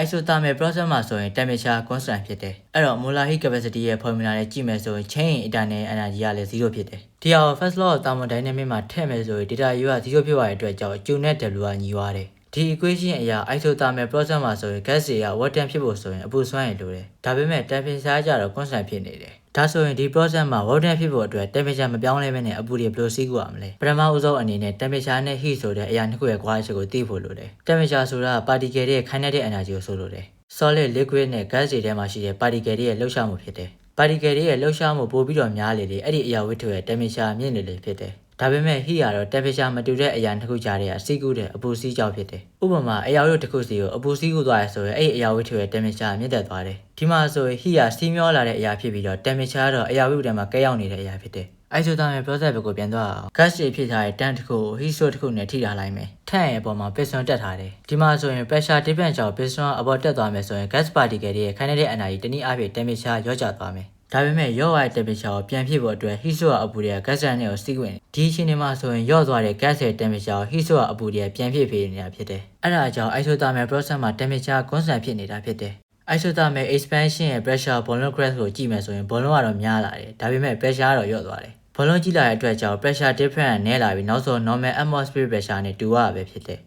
isothermal process မှာဆိုရင် temperature constant ဖြစ်တယ်အဲ့တော့ molar heat capacity ရဲ့ formula နဲ့ကြည့်မယ်ဆိုရင် chain internal energy ကလည်း 0 ဖြစ်တယ်ဒီဟာကို first law of thermodynamics မှာထည့်မယ်ဆိုရင် data U က 0 ဖြစ်သွားတဲ့အတွက်ကြောင့် Q နဲ့ W ကညီသွားတယ်ဒီ equation အရာ isothermal process မှာဆိုရင် gas တွေက watt temp ဖြစ်ဖို့ဆိုရင်အပူစွမ်းရည်လိုတယ်ဒါပေမဲ့ temperature ကျတော့ constant ဖြစ်နေတယ်ဒါဆိုရင်ဒီ process မှာ watt temp ဖြစ်ဖို့အတွက် temperature မပြောင်းလဲဘဲနဲ့အပူတွေဘယ်လိုစီးကူရမလဲပထမဦးဆုံးအနေနဲ့ temperature နဲ့ heat ဆိုတဲ့အရာနှစ်ခုရဲ့ quality ကိုသိဖို့လိုတယ် temperature ဆိုတာ particle တွေရဲ့ kinetic energy ကိုဆိုလိုတယ် solid liquid နဲ့ gas တွေထဲမှာရှိတဲ့ particle တွေရဲ့လှုပ်ရှားမှုဖြစ်တယ် particle တွေရဲ့လှုပ်ရှားမှုပိုပြီးတော့များလေလေအဲ့ဒီအရာဝတ္ထုရဲ့ temperature မြင့်နေလေဖြစ်တယ်ဒါပေမဲ့ heat ကတော့ temperature မတူတဲ့အရာတစ်ခုကြားတဲ့အစီးကူးတဲ့အပူစီးကြောင့်ဖြစ်တယ်ဥပမာအရာဝတ္ထုတစ်ခုစီကိုအပူစီးကူးသွားရဆိုရင်အဲ့ဒီအရာဝတ္ထုရဲ့ temperature မြင့်တက်သွားတယ်ဒီမှာဆိုရင် heat ကစီးမျောလာတဲ့အရာဖြစ်ပြီးတော့ temperature ကတော့အရာဝတ္ထုထဲမှာကဲရောက်နေတဲ့အရာဖြစ်တယ်isothermal process ဘက်ကိုပြန်သွားအောင် gas တွေဖြစ်ထားတဲ့ tank တစ်ခုကို heat source တစ်ခုနဲ့ထိထားလိုက်မယ် tank ရဲ့အပေါ်မှာ piston တက်ထားတယ်ဒီမှာဆိုရင် pressure difference ကြောင့် piston အပေါ်တက်သွားမယ်ဆိုရင် gas particle တွေရဲ့ kinetic energy တနည်းအားဖြင့် temperature လျော့ကျသွားမယ်ဒါပေမဲ့ရော့ရတဲ့ temperature ကိုပြန်ဖြစ်ဖို့အတွက် heat source ကအပူတွေက gas နဲ့ကိုစီးဝင်ဒီအချိန်မှာဆိုရင်ရော့သွားတဲ့ gas ရဲ့ temperature ကို heat source ကအပူတွေကပြန်ဖြစ်ပေးနေတာဖြစ်တယ်အဲ့ဒါကြောင့် isothermal process မှာ temperature constant ဖြစ်နေတာဖြစ်တယ်isothermal expansion ရဲ့ pressure volume graph ကိုကြည့်မယ်ဆိုရင် volume ကတော့များလာတယ်ဒါပေမဲ့ pressure ကတော့လျော့သွားတယ် volume ကြီးလာတဲ့အတွက်ကြောင့် pressure difference နည်းလာပြီးနောက်ဆုံး normal atmospheric pressure နဲ့တူရပဲဖြစ်တယ်